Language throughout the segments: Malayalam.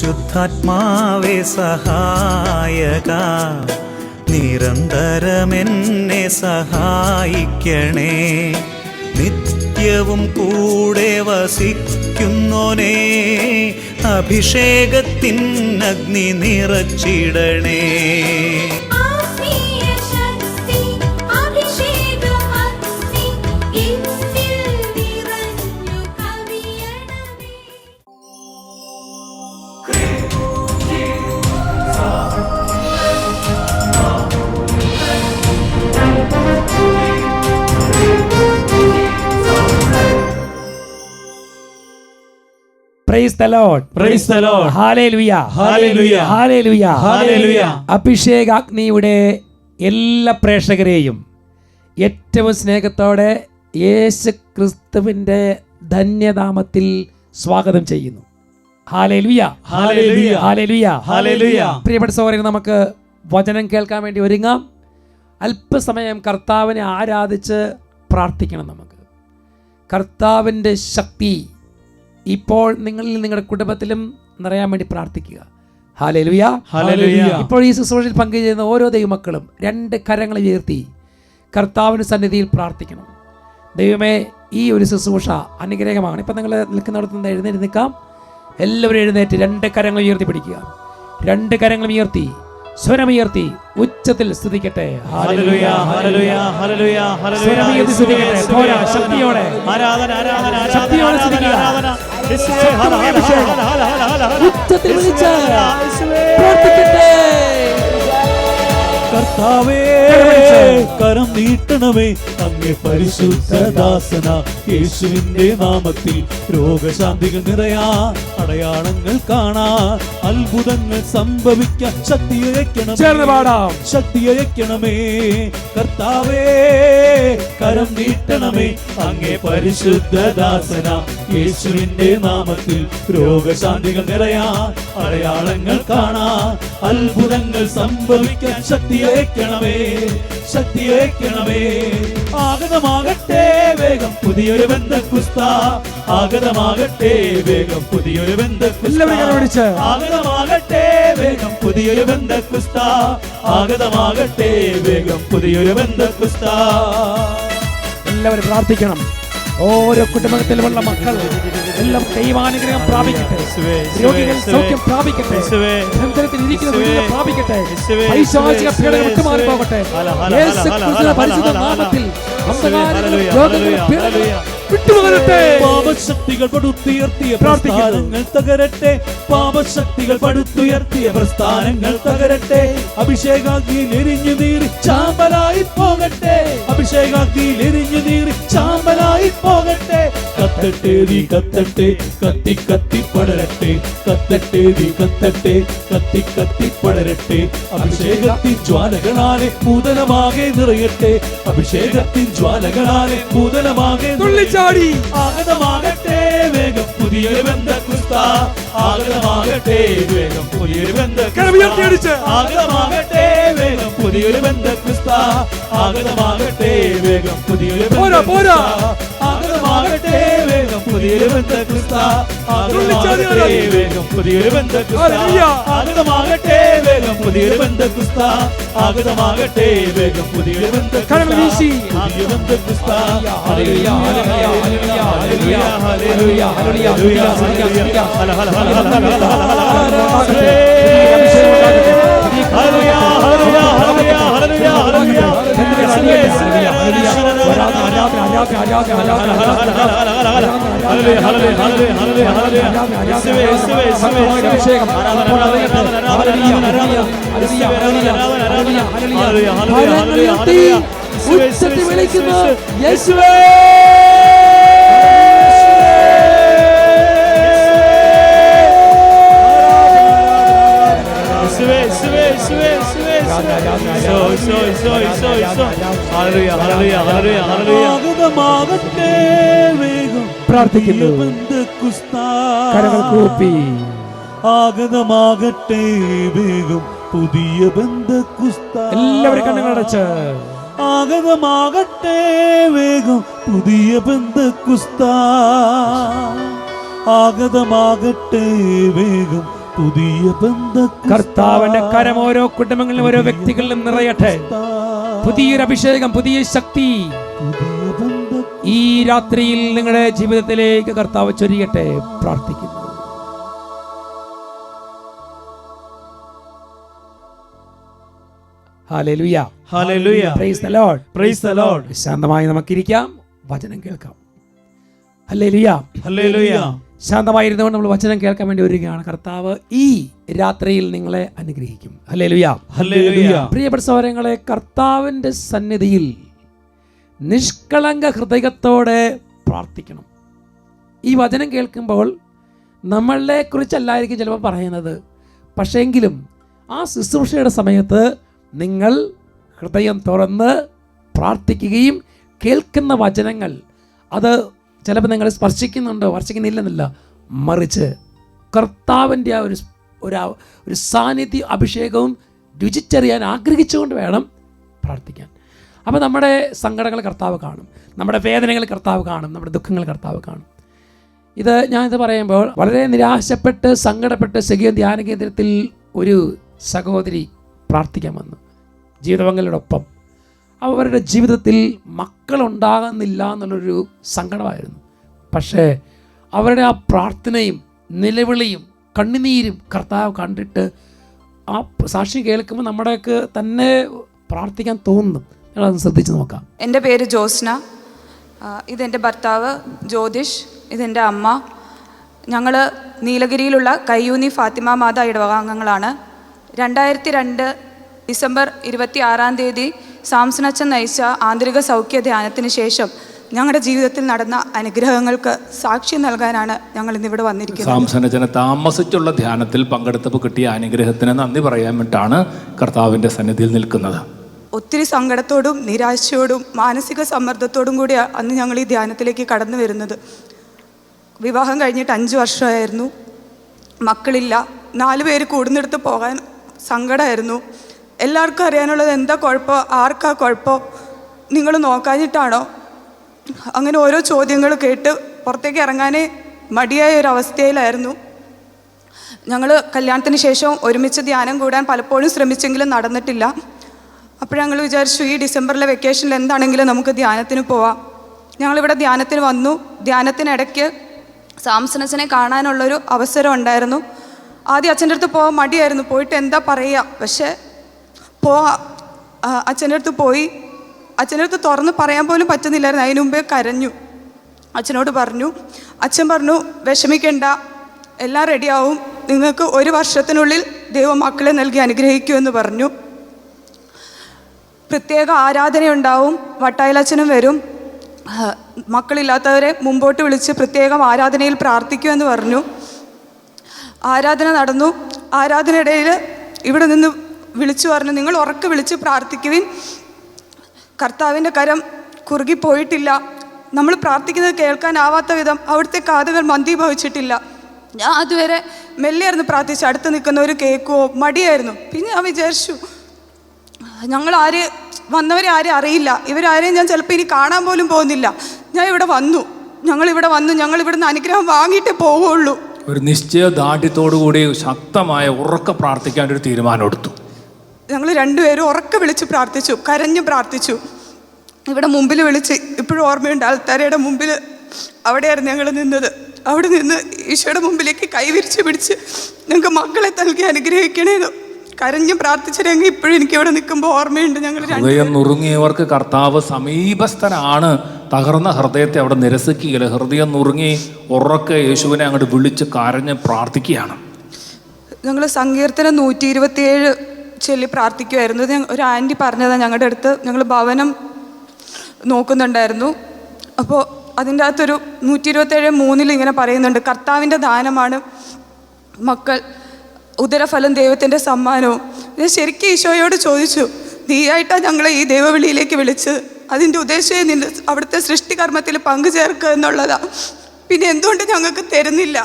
പരിശുദ്ധാത്മാവേ സഹായക, നിരന്തരമെന്നെ സഹായിക്കണേ. നിത്യവും കൂടെ വസിക്കുന്നോനേ, അഭിഷേകത്തിൻ അഗ്നി നിറച്ചിടണേ. Praise the Lord. Praise the Lord. Hallelujah. Hallelujah. Hallelujah. Hallelujah. അഭിഷേകാഗ്നിയുടെ എല്ലാ പ്രേക്ഷകരെയും ഏറ്റവും സ്നേഹത്തോടെ യേശു ക്രിസ്തുവിന്റെ ധന്യനാമത്തിൽ സ്വാഗതം ചെയ്യുന്നു. ഹല്ലേലൂയ. ഹല്ലേലൂയ. ഹല്ലേലൂയ. ഹല്ലേലൂയ. പ്രിയപ്പെട്ട സഹോദരൻ, നമുക്ക് വചനം കേൾക്കാൻ വേണ്ടി ഒരുങ്ങാം. അല്പസമയം കർത്താവിനെ ആരാധിച്ച് പ്രാർത്ഥിക്കണം. നമുക്ക് കർത്താവിൻ്റെ ശക്തി ഇപ്പോൾ നിങ്ങളിൽ നിങ്ങളുടെ കുടുംബത്തിലും നിറയാൻ വേണ്ടി പ്രാർത്ഥിക്കുക. ഹല്ലേലൂയ. ഹല്ലേലൂയ. ഇപ്പോൾ ഈ ശുശ്രൂഷയിൽ പങ്കുചേരുന്ന ഓരോ ദൈവമക്കളും 2 കരങ്ങൾ ഉയർത്തി കർത്താവിൻ്റെ സന്നിധിയിൽ പ്രാർത്ഥിക്കണം. ദൈവമേ, ഈ ഒരു ശുശ്രൂഷ അനുഗ്രഹമാണ്. ഇപ്പം നിങ്ങൾ നിൽക്കുന്നിടത്ത് നിന്ന് എഴുന്നേറ്റ് നിൽക്കാം. എല്ലാവരും എഴുന്നേറ്റ് 2 കരങ്ങൾ ഉയർത്തി പിടിക്കുക. 2 കരങ്ങൾ ഉയർത്തി സ്വരമുയർത്തി ഉച്ചത്തിൽ സ്തുതിക്കട്ടെ. ഹല്ലേലൂയ. ഹല്ലേലൂയ. ഹല്ലേലൂയ. ഹല്ലേലൂയ. സ്വരമുയർത്തി സ്തുതിക്കട്ടെ. പോരാ, ശക്തിയോടെ ആരാധന ആരാധന ശക്തിയോടെ സ്തുതിക്കുക. ഉച്ചത്തിൽ വിളിച്ച് പ്രാർത്ഥിക്കട്ടെ. കർത്താവേ, കരം നീട്ടണമേ, അങ്ങേ പരിശുദ്ധദാസന യേശുവിന്റെ നാമത്തിൽ രോഗശാന്തികൾ നിറയാ, അടയാളങ്ങൾ കാണാൻ, അത്ഭുതങ്ങൾ സംഭവിക്കാൻ ശക്തിയയക്കണം. ചേർന്ന് പാടാം. ശക്തിയയക്കണമേ കർത്താവേ, കരം നീട്ടണമേ, അങ്ങേ പരിശുദ്ധദാസന യേശുവിന്റെ നാമത്തിൽ രോഗശാന്തികൾ നിറയാൻ, അടയാളങ്ങൾ കാണാൻ, അത്ഭുതങ്ങൾ സംഭവിക്കാൻ ശക്തിയയക്കണമേ. ശക്തിയയക്കണമേ. ആഗതമാകട്ടെ വേഗം പുതിയൊരു ബന്ധക്കുസ്ത, ആഗതമാകട്ടെ വേഗം പുതിയൊരു ബന്ധക്കുസ്ത, ആഗതമാകട്ടെ വേഗം പുതിയൊരു ബന്ധക്കുസ്ത, ആഗതമാകട്ടെ വേഗം പുതിയൊരു ബന്ധക്കുസ്ത. എല്ലാവരും പ്രാർത്ഥിക്കണം. ഓരോ കുടുംബത്തിലുമുള്ള മക്കൾ എല്ലാം ദൈവാനുഗ്രഹം പ്രാപിക്കട്ടെ. രോഗികൾ സൗഖ്യം പ്രാപിക്കട്ടെ. ബന്ധനത്തിൽ ഇരിക്കുന്ന വീടുകൾ പ്രാപിക്കട്ടെ. പൈശാചിക പീഡകൾ വിട്ടുമാറി പോകട്ടെ. യേശു ക്രിസ്തുവിന്റെ പരിശുദ്ധ നാമത്തിൽ അന്ധകാരങ്ങളും രോഗങ്ങളും പീഡകളും വിട്ടുമാറട്ടെ. പാപശക്തികൾ പടുത്തുയർത്തിയ പ്രസ്ഥാനങ്ങൾ തകരട്ടെ. പാപശക്തികൾ പടുത്തുയർത്തിയ പ്രസ്ഥാനങ്ങൾ തകരട്ടെ. അഭിഷേകാഗ്നിയിൽ എരിഞ്ഞു നീറി ചാമ്പലായി പോകട്ടെ. അഭിഷേകാഗ്നിയിൽ എരിഞ്ഞു നീറി ചാമ്പലായി പോകട്ടെ. കത്തട്ടെ നീ കത്തട്ടെ, കത്തി കത്തി പടരട്ടെ. കത്തട്ടെ നീ കത്തട്ടെ, കത്തി കത്തി പടരട്ടെ. അഭിഷേകത്തിൻ ജ്വാലകളാലെ പൂതനമാകെ നിറയട്ടെ. അഭിഷേകത്തിൻ ജ്വാലകളാലെ പൂതനമാകെ തുള്ളിച്ചാടി. ആഗതമാകട്ടെ വേഗം പുതിയൊരു ബന്ധക്കുസ്ത, ആഗതമാകട്ടെ വേഗം പുതിയൊരു ബന്ധക്കുസ്ത, ആഗതമാകട്ടെ വേഗം പുതിയൊരു ബന്ധക്കുസ്ത, ആഗതമാകട്ടെ വേഗം പുതിയൊരു ബന്ധക്കുസ്ത, ആഗതമാകട്ടെ വേഗം പുതിയൊരു ബന്ധക്കുസ്ത, ആഗതമാകട്ടെ വേഗം പുതിയൊരു ബന്ധക്കുസ്ത, ആഗതമാകട്ടെ വേഗം പുതിയൊരു ബന്ധക്കുസ്ത, ആഗതമാകട്ടെ വേഗം പുതിയൊരു ബന്ധക്കുസ്ത, പുതിയ ബന്ധക്കുസ്ത. ഹല്ലേലൂയ. ഹല്ലേലൂയ. ഹല്ലേലൂയ. ഹല്ലേലൂയ. ഹല്ലേലൂയ. ഉച്ചത്തിൽ വിളിക്കുന്നു യേശുവേ. ആഗതമാകട്ടെ വേഗം പ്രാർത്ഥിക്കുന്നു. കരങ്ങൾ കൂപ്പി. ആഗതമാകട്ടെ വേഗം പുതിയ ബന്ധക്കുസ്ത. എല്ലാവരും കണ്ണുകളടച്ച്. ആഗതമാകട്ടെ വേഗം പുതിയ ബന്ധക്കുസ്ത, ആഗതമാകട്ടെ വേഗം പുതിയ ബന്ധ കർത്താവിന്റെ കരം ഓരോ കുടുംബങ്ങളിലും ഓരോ വ്യക്തികളിലും നിറയട്ടെ. പുതിയൊരു അഭിഷേകം, പുതിയ ശക്തി പുതിയ ബന്ധ ഈ രാത്രിയിൽ നിങ്ങളുടെ ജീവിതത്തിലേക്ക് കർത്താവ് ചൊരിയട്ടെ. പ്രാർത്ഥിക്കുന്നു. Hallelujah. Hallelujah. Praise the Lord. Praise the Lord. ശാന്തമായി നമുക്കിരിക്കാം, വചനം കേൾക്കാം. ഹല്ലേലൂയ. ഹല്ലേലൂയ. ശാന്തമായിരുന്നുകൊണ്ട് നമ്മൾ വചനം കേൾക്കാൻ വേണ്ടി വരികയാണ്. കർത്താവ് ഈ രാത്രിയിൽ നിങ്ങളെ അനുഗ്രഹിക്കും. ഹല്ലേലൂയ. ഹല്ലേലൂയ. പ്രിയപ്പെട്ട സഹോദരങ്ങളെ, കർത്താവിൻ്റെ സന്നിധിയിൽ നിഷ്കളങ്ക ഹൃദയത്തോടെ പ്രാർത്ഥിക്കണം. ഈ വചനം കേൾക്കുമ്പോൾ നമ്മളെ കുറിച്ചല്ലായിരിക്കും ചിലപ്പോൾ പറയുന്നത്, പക്ഷേങ്കിലും ആ ശുശ്രൂഷയുടെ സമയത്ത് നിങ്ങൾ ഹൃദയം തുറന്ന് പ്രാർത്ഥിക്കുകയും കേൾക്കുന്ന വചനങ്ങൾ അത് ചിലപ്പോൾ നിങ്ങൾ സ്പർശിക്കുന്നുണ്ടോ സ്പർശിക്കുന്നില്ലെന്നില്ല, മറിച്ച് കർത്താവിൻ്റെ ആ ഒരു സാന്നിധ്യ അഭിഷേകവും രുചിച്ചറിയാൻ ആഗ്രഹിച്ചുകൊണ്ട് വേണം പ്രാർത്ഥിക്കാൻ. അപ്പോൾ നമ്മുടെ സങ്കടങ്ങൾ കർത്താവ് കാണും, നമ്മുടെ വേദനകൾ കർത്താവ് കാണും, നമ്മുടെ ദുഃഖങ്ങൾ കർത്താവ് കാണും. ഞാനിത് പറയുമ്പോൾ വളരെ നിരാശപ്പെട്ട് സങ്കടപ്പെട്ട് സെഗിയോൻ ധ്യാന കേന്ദ്രത്തിൽ ഒരു സഹോദരി പ്രാർത്ഥിക്കാൻ വന്നു ജീവിതപങ്കാളിയോടൊപ്പം. അവരുടെ ജീവിതത്തിൽ മക്കളുണ്ടാകുന്നില്ല എന്നുള്ളൊരു സങ്കടമായിരുന്നു. പക്ഷേ അവരുടെ ആ പ്രാർത്ഥനയും നിലവിളിയും കണ്ണുനീരും കർത്താവ് കണ്ടിട്ട് ആ സാക്ഷി കേൾക്കുമ്പോൾ നമ്മുടെയൊക്കെ തന്നെ പ്രാർത്ഥിക്കാൻ തോന്നും. ഞങ്ങളത് ശ്രദ്ധിച്ച് നോക്കാം. എൻ്റെ പേര് ജോസ്ന, ഇതെൻ്റെ ഭർത്താവ് ജ്യോതിഷ്, ഇതെൻ്റെ അമ്മ. ഞങ്ങൾ നീലഗിരിയിലുള്ള കയ്യൂന്നി ഫാത്തിമ മാത ഇടവക അംഗങ്ങളാണ്. 2002 ഡിസംബർ 26 സാംസണച്ചൻ നയിച്ച ആന്തരിക സൗഖ്യ ധ്യാനത്തിന് ശേഷം ഞങ്ങളുടെ ജീവിതത്തിൽ നടന്ന അനുഗ്രഹങ്ങൾക്ക് സാക്ഷി നൽകാനാണ് ഞങ്ങൾ ഇന്നിവിടെ വന്നിരിക്കുന്നത്. സാംസണച്ചനെ താമസിച്ചുള്ള ധ്യാനത്തിൽ പങ്കെടുത്തപ്പോൾ കിട്ടിയ അനുഗ്രഹത്തിന് നന്ദി പറയാൻ വേണ്ടിയിട്ടാണ് കർത്താവിൻ്റെ സന്നിധിയിൽ നിൽക്കുന്നത്. ഒത്തിരി സങ്കടത്തോടും നിരാശയോടും മാനസിക സമ്മർദ്ദത്തോടും കൂടി അന്ന് ഞങ്ങൾ ഈ ധ്യാനത്തിലേക്ക് കടന്നു വരുന്നത്. വിവാഹം കഴിഞ്ഞിട്ട് 5 വർഷമായിരുന്നു. മക്കളില്ല. 4 പേര് കൂടുന്നിടത്ത് പോകാൻ സങ്കടമായിരുന്നു. എല്ലാവർക്കും അറിയാനുള്ളത് എന്താ കുഴപ്പം, ആർക്കാ കുഴപ്പം, നിങ്ങൾ നോക്കാഞ്ഞിട്ടാണോ, അങ്ങനെ ഓരോ ചോദ്യങ്ങൾ കേട്ട് പുറത്തേക്ക് ഇറങ്ങാനേ മടിയായ ഒരു അവസ്ഥയിലായിരുന്നു. ഞങ്ങൾ കല്യാണത്തിന് ശേഷം ഒരുമിച്ച് ധ്യാനം കൂടാൻ പലപ്പോഴും ശ്രമിച്ചെങ്കിലും നടന്നിട്ടില്ല. അപ്പോൾ ഞങ്ങൾ വിചാരിച്ചു ഈ ഡിസംബറിലെ വെക്കേഷനിൽ എന്താണെങ്കിലും നമുക്ക് ധ്യാനത്തിന് പോവാം. ഞങ്ങളിവിടെ ധ്യാനത്തിന് വന്നു. ധ്യാനത്തിനിടയ്ക്ക് സാംസണച്ചനെ കാണാനുള്ളൊരു അവസരം ഉണ്ടായിരുന്നു. ആദ്യം അച്ഛൻ്റെ അടുത്ത് പോകാൻ മടിയായിരുന്നു, പോയിട്ട് എന്താ പറയുക, പക്ഷേ അച്ഛൻ്റെ അടുത്ത് പോയി. അച്ഛൻ്റെ അടുത്ത് തുറന്ന് പറയാൻ പോലും പറ്റുന്നില്ലായിരുന്നു. അതിന് മുമ്പേ കരഞ്ഞു. അച്ഛനോട് പറഞ്ഞു. അച്ഛൻ പറഞ്ഞു, വിഷമിക്കേണ്ട, എല്ലാം റെഡിയാവും, നിങ്ങൾക്ക് 1 വർഷത്തിനുള്ളിൽ ദൈവം മക്കളെ നൽകി അനുഗ്രഹിക്കുമെന്ന് പറഞ്ഞു. പ്രത്യേക ആരാധനയുണ്ടാവും, വട്ടായിലച്ഛനും വരും, മക്കളില്ലാത്തവരെ മുമ്പോട്ട് വിളിച്ച് പ്രത്യേകം ആരാധനയിൽ പ്രാർത്ഥിക്കുമെന്ന് പറഞ്ഞു. ആരാധന നടന്നു. ആരാധനയിടയിൽ ഇവിടെ നിന്ന് വിളിച്ചു പറഞ്ഞു, നിങ്ങൾ ഉറക്കെ വിളിച്ച് പ്രാർത്ഥിക്കുവിൻ, കർത്താവിൻ്റെ കരം കുറുകിപ്പോയിട്ടില്ല, നമ്മൾ പ്രാർത്ഥിക്കുന്നത് കേൾക്കാനാവാത്ത വിധം അവിടുത്തെ കാതുകൾ മന്ദീഭവിച്ചിട്ടില്ല. ഞാൻ അതുവരെ മെല്ലെയായിരുന്നു പ്രാർത്ഥിച്ചു, അടുത്ത് നിൽക്കുന്നവർ കേൾക്കുമോ മടിയായിരുന്നു. പിന്നെ ഞാൻ വിചാരിച്ചു, വന്നവരെ ആരും അറിയില്ല, ഇവരാരെയും ഞാൻ ചിലപ്പോൾ ഇനി കാണാൻ പോലും പോകുന്നില്ല. ഞങ്ങളിവിടെ വന്നു ഞങ്ങളിവിടുന്ന് അനുഗ്രഹം വാങ്ങിയിട്ടേ പോവുള്ളൂ. ഒരു നിശ്ചയദാർഢ്യത്തോടു കൂടി ശക്തമായ ഉറക്ക പ്രാർത്ഥിക്കാൻ ഒരു തീരുമാനം എടുത്തു. ഞങ്ങൾ 2 പേരും ഉറക്കെ വിളിച്ച് പ്രാർത്ഥിച്ചു, കരഞ്ഞു പ്രാർത്ഥിച്ചു. ഇവിടെ മുമ്പിൽ വിളിച്ച് ഇപ്പോഴും ഓർമ്മയുണ്ട്, ആൾത്താരയുടെ മുമ്പിൽ അവിടെയായിരുന്നു ഞങ്ങൾ നിന്നത്. അവിടെ നിന്ന് ഈശോയുടെ മുമ്പിലേക്ക് കൈവിരിച്ച് പിടിച്ച് ഞങ്ങൾക്ക് മക്കളെ നൽകി അനുഗ്രഹിക്കണേന്നു കരഞ്ഞു പ്രാർത്ഥിച്ചിട്ടെങ്കിൽ ഇപ്പോഴും എനിക്ക് ഇവിടെ നിൽക്കുമ്പോൾ ഓർമ്മയുണ്ട്. ഞങ്ങൾ ഹൃദയം നുറുങ്ങിയവർക്ക് കർത്താവ് സമീപസ്ഥനാണ്. തകർന്ന ഹൃദയത്തെ അവിടെ നിരസിക്കുകയില്ല. ഹൃദയം നുറുങ്ങി ഉറക്കെ യേശുവിനെ അങ്ങോട്ട് വിളിച്ച് കരഞ്ഞ് പ്രാർത്ഥിക്കുകയാണ്. ഞങ്ങൾ സങ്കീർത്തനം 127 ചൊല്ലി പ്രാർത്ഥിക്കുമായിരുന്നു. ഒരു ആൻറ്റി പറഞ്ഞതാണ്, ഞങ്ങളുടെ അടുത്ത് ഞങ്ങൾ ഭവനം നോക്കുന്നുണ്ടായിരുന്നു. അപ്പോൾ അതിൻ്റെ അകത്തൊരു 127:3 ഇങ്ങനെ പറയുന്നുണ്ട്, കർത്താവിൻ്റെ ദാനമാണ് മക്കൾ, ഉദരഫലം ദൈവത്തിൻ്റെ സമ്മാനവും. ഞാൻ ശരിക്കും ഈശോയോട് ചോദിച്ചു, നീയായിട്ടാണ് ഞങ്ങളെ ഈ ദൈവവിളിയിലേക്ക് വിളിച്ചത്, അതിൻ്റെ ഉദ്ദേശം നിന്റെ അവിടുത്തെ സൃഷ്ടികർമ്മത്തിൽ പങ്കുചേർക്കുക എന്നുള്ളതാണ്, പിന്നെ എന്തുകൊണ്ട് ഞങ്ങൾക്ക് തരുന്നില്ല?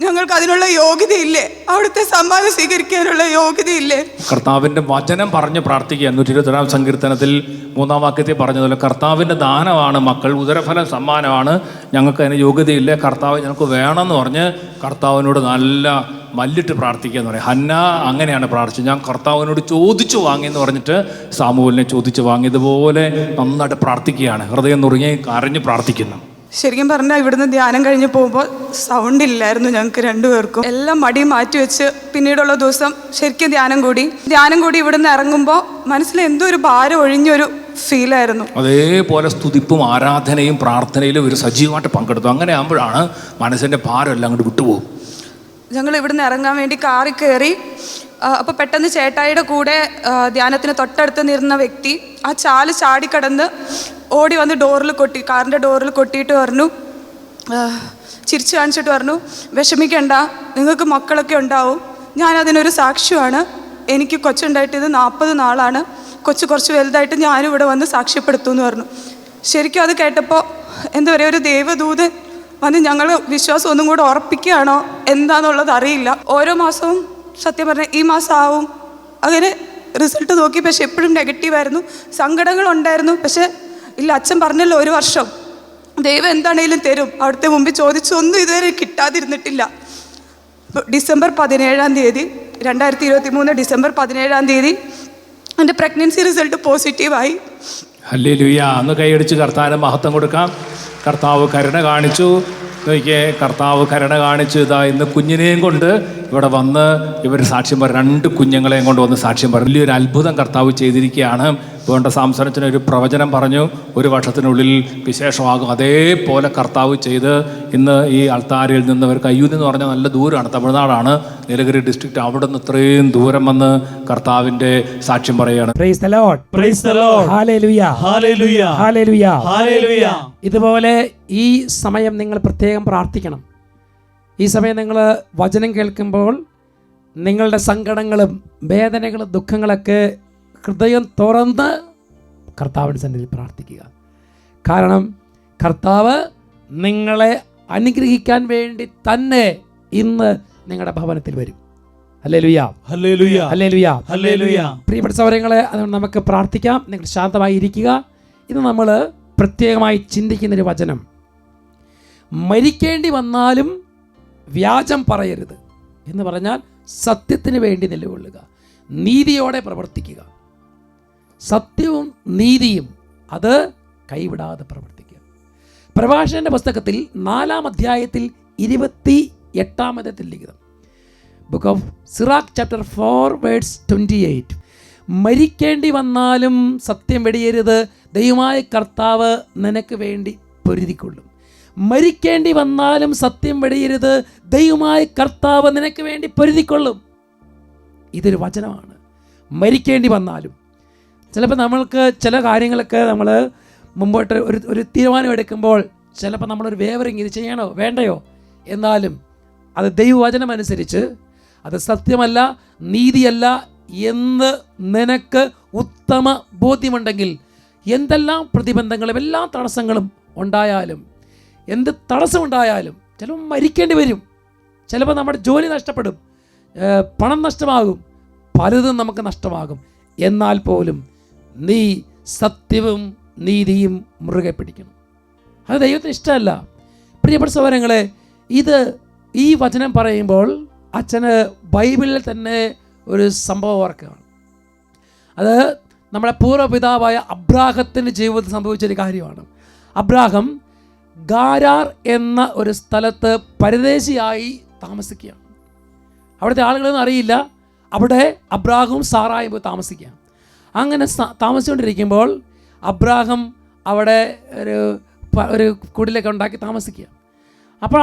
ഞങ്ങൾക്ക് അതിനുള്ള യോഗ്യതയില്ലേ? അവിടുത്തെ സമ്മാനം സ്വീകരിക്കാനുള്ള യോഗ്യതയില്ലേ? കർത്താവിൻ്റെ വചനം പറഞ്ഞ് പ്രാർത്ഥിക്കുക. 122 സങ്കീർത്തനത്തിൽ 3-ാം വാക്യത്തിൽ പറഞ്ഞതുപോലെ കർത്താവിൻ്റെ ദാനമാണ് മക്കൾ, ഉദരഫലം സമ്മാനമാണ്, ഞങ്ങൾക്ക് അതിന് യോഗ്യതയില്ല, കർത്താവ് ഞങ്ങൾക്ക് വേണമെന്ന് പറഞ്ഞ് കർത്താവിനോട് നല്ല മല്ലിട്ട് പ്രാർത്ഥിക്കുക എന്ന് പറയും. ഹന്ന അങ്ങനെയാണ് പ്രാർത്ഥിച്ചത്. ഞാൻ കർത്താവിനോട് ചോദിച്ചു വാങ്ങിയെന്ന് പറഞ്ഞിട്ട് സാമുവേലിനെ ചോദിച്ചു വാങ്ങിയതുപോലെ നന്നായിട്ട് പ്രാർത്ഥിക്കുകയാണ്. ഹൃദയം നുറുങ്ങി കരഞ്ഞ് പ്രാർത്ഥിക്കുന്നു. ശരിക്കും പറഞ്ഞാൽ ഇവിടുന്ന് ധ്യാനം കഴിഞ്ഞ് പോകുമ്പോൾ സൗണ്ട് ഇല്ലായിരുന്നു ഞങ്ങൾക്ക് രണ്ടുപേർക്കും. എല്ലാം മടി മാറ്റി വെച്ച് പിന്നീടുള്ള ദിവസം ശരിക്കും ധ്യാനം കൂടി ഇവിടുന്ന് ഇറങ്ങുമ്പോൾ മനസ്സിൽ എന്തോ ഒരു ഭാരം ഒഴിഞ്ഞൊരു ഫീലായിരുന്നു. അതേപോലെ സ്തുതിപ്പും ആരാധനയും പ്രാർത്ഥനയിലും ഒരു സജീവമായിട്ട് പങ്കെടുത്തു. അങ്ങനെ ആകുമ്പോഴാണ് മനസ്സിൻ്റെ ഭാരം എല്ലാം അങ്ങോട്ട് വിട്ടുപോകും. ഞങ്ങൾ ഇവിടുന്ന് ഇറങ്ങാൻ വേണ്ടി കാറിൽ കയറി. അപ്പോൾ പെട്ടെന്ന് ചേട്ടായിയുടെ കൂടെ ധ്യാനത്തിന് തൊട്ടടുത്ത് നിന്ന വ്യക്തി ആ ചാല് ചാടിക്കടന്ന് ഓടി വന്ന് കാറിൻ്റെ ഡോറിൽ കൊട്ടിയിട്ട് പറഞ്ഞു, ചിരിച്ചു കാണിച്ചിട്ട് പറഞ്ഞു, വിഷമിക്കണ്ട, നിങ്ങൾക്ക് മക്കളൊക്കെ ഉണ്ടാവും, ഞാനതിനൊരു സാക്ഷ്യമാണ്, എനിക്ക് കൊച്ചുണ്ടായിട്ട് ഇത് 40 നാളാണ്, കൊച്ചു കുറച്ച് വലുതായിട്ട് ഞാനും ഇവിടെ വന്ന് സാക്ഷ്യപ്പെടുത്തും എന്ന് പറഞ്ഞു. ശരിക്കും അത് കേട്ടപ്പോൾ എന്താ പറയുക, ഒരു ദൈവദൂതൻ വന്ന് ഞങ്ങൾ വിശ്വാസം ഒന്നും കൂടെ ഉറപ്പിക്കുകയാണോ എന്താണെന്നുള്ളത് അറിയില്ല. ഓരോ മാസവും സത്യം പറഞ്ഞാൽ ഈ മാസം ആവും അങ്ങനെ റിസൾട്ട് നോക്കി, പക്ഷെ എപ്പോഴും നെഗറ്റീവായിരുന്നു. സങ്കടങ്ങളുണ്ടായിരുന്നു. പക്ഷെ ഇല്ല, അച്ഛൻ പറഞ്ഞല്ലോ 1 വർഷം ദൈവം എന്താണേലും തരും, അവിടുത്തെ മുമ്പിൽ ചോദിച്ചൊന്നും ഇതുവരെ കിട്ടാതിരുന്നിട്ടില്ല. ഡിസംബർ 17-ാം തീയതി 2023 ഡിസംബർ 17-ാം തീയതി എൻ്റെ പ്രഗ്നൻസി റിസൾട്ട് പോസിറ്റീവായി. ഹല്ലേലൂയ. അന്ന് കൈയടിച്ച് കർത്താവിന് മഹത്വം കൊടുക്കാം. കർത്താവ് കരുണ കാണിച്ചു. നോക്കിയേ, കർത്താവ് കരുണ കാണിച്ചു. ഇതാ ഇന്ന് കുഞ്ഞിനെയും കൊണ്ട് ഇവിടെ വന്ന് ഇവർ സാക്ഷ്യം പറയും. 2 കുഞ്ഞുങ്ങളെയും കൊണ്ട് വന്ന് സാക്ഷ്യം പറയും. വലിയൊരു അത്ഭുതം കർത്താവ് ചെയ്തിരിക്കുകയാണ്. വേണ്ട സാംസനത്തിന് ഒരു പ്രവചനം പറഞ്ഞു, 1 വർഷത്തിനുള്ളിൽ വിശേഷമാകും. അതേപോലെ കർത്താവ് ചെയ്ത് ഇന്ന് ഈ അൾത്താരയിൽ നിന്ന് അവർ കയ്യൂർ എന്ന് പറഞ്ഞാൽ നല്ല ദൂരമാണ്, തമിഴ്നാടാണ്, നീലഗിരി ഡിസ്ട്രിക്റ്റ്. അവിടെ നിന്ന് ഇത്രയും ദൂരം വന്ന് കർത്താവിൻ്റെ സാക്ഷ്യം പറയുകയാണ്. Praise the Lord. Praise the Lord. Hallelujah. Hallelujah. Hallelujah. Hallelujah. ഇതുപോലെ ഈ സമയം നിങ്ങൾ പ്രത്യേകം പ്രാർത്ഥിക്കണം. ഈ സമയം നിങ്ങൾ വചനം കേൾക്കുമ്പോൾ നിങ്ങളുടെ സങ്കടങ്ങളും വേദനകളും ദുഃഖങ്ങളൊക്കെ ഹൃദയം തുറന്ന് കർത്താവിൻ്റെ സന്നിധിയിൽ പ്രാർത്ഥിക്കുക. കാരണം കർത്താവ് നിങ്ങളെ അനുഗ്രഹിക്കാൻ വേണ്ടി തന്നെ ഇന്ന് നിങ്ങളുടെ ഭവനത്തിൽ വരും. ഹല്ലേലൂയ. Hallelujah. ഹല്ലേലൂയ. Hallelujah. പ്രിയപ്പെട്ട സഹോദരങ്ങളെ, അതുകൊണ്ട് നമുക്ക് പ്രാർത്ഥിക്കാം. നിങ്ങൾ ശാന്തമായി ഇരിക്കുക. ഇത് നമ്മൾ പ്രത്യേകമായി ചിന്തിക്കുന്നൊരു വചനം. മരിക്കേണ്ടി വന്നാലും വ്യാജം പറയരുത് എന്ന് പറഞ്ഞാൽ സത്യത്തിന് വേണ്ടി നിലകൊള്ളുക, നീതിയോടെ പ്രവർത്തിക്കുക. സത്യവും നീതിയും അത് കൈവിടാതെ പ്രവർത്തിക്കുക. പ്രഭാഷകന്റെ പുസ്തകത്തിൽ 4-ാം അധ്യായത്തിൽ 28-ാമത്തെ ലിഖിതം, ബുക്ക് ഓഫ് സിറാഖ് ചാപ്റ്റർ 4:28, മരിക്കേണ്ടി വന്നാലും സത്യം വെടിയരുത്, ദൈവമായ കർത്താവ് നിനക്ക് വേണ്ടി പൊരുതിക്കൊള്ളും. മരിക്കേണ്ടി വന്നാലും സത്യം വെടിയരുത്, ദൈവമായ കർത്താവ് നിനക്ക് വേണ്ടി പൊരുതിക്കൊള്ളും. ഇതൊരു വചനമാണ്. മരിക്കേണ്ടി വന്നാലും ചിലപ്പോൾ നമ്മൾക്ക് ചില കാര്യങ്ങളൊക്കെ നമ്മൾ മുമ്പോട്ട് ഒരു തീരുമാനം എടുക്കുമ്പോൾ ചിലപ്പോൾ നമ്മളൊരു വേവറിങ്, ഇത് ചെയ്യണോ വേണ്ടയോ, എന്നാലും അത് ദൈവവചനമനുസരിച്ച് അത് സത്യമല്ല, നീതിയല്ല എന്ന് നിനക്ക് ഉത്തമ ബോധ്യമുണ്ടെങ്കിൽ എന്തെല്ലാം പ്രതിബന്ധങ്ങളും എല്ലാ തടസ്സങ്ങളും ഉണ്ടായാലും, എന്ത് തടസ്സമുണ്ടായാലും, ചിലപ്പോൾ മരിക്കേണ്ടി വരും, ചിലപ്പോൾ നമ്മുടെ ജോലി നഷ്ടപ്പെടും, പണം നഷ്ടമാകും, പലതും നമുക്ക് നഷ്ടമാകും. എന്നാൽ പോലും നീ സത്യവും നീതിയും മുറുകെ പിടിക്കണം. അത് ദൈവത്തിന് ഇഷ്ടമല്ല. പ്രിയപ്പെട്ട സഹോദരങ്ങളെ, ഈ വചനം പറയുമ്പോൾ അച്ഛന് ബൈബിളിൽ തന്നെ ഒരു സംഭവം ഓർക്കുകയാണ്. അത് നമ്മുടെ പൂർവ്വപിതാവായ അബ്രാഹത്തിൻ്റെ ജീവിതത്തിൽ സംഭവിച്ചൊരു കാര്യമാണ്. അബ്രാഹം ഗാരാർ എന്ന ഒരു സ്ഥലത്ത് പരദേശിയായി താമസിക്കുകയാണ്. അവിടുത്തെ ആളുകളൊന്നും അറിയില്ല. അവിടെ അബ്രാഹവും സാറായും പോയി താമസിക്കുകയാണ്. അങ്ങനെ താമസിച്ചുകൊണ്ടിരിക്കുമ്പോൾ അബ്രാഹം അവിടെ ഒരു കുടിലൊക്കെ ഉണ്ടാക്കി താമസിക്കുക. അപ്പോൾ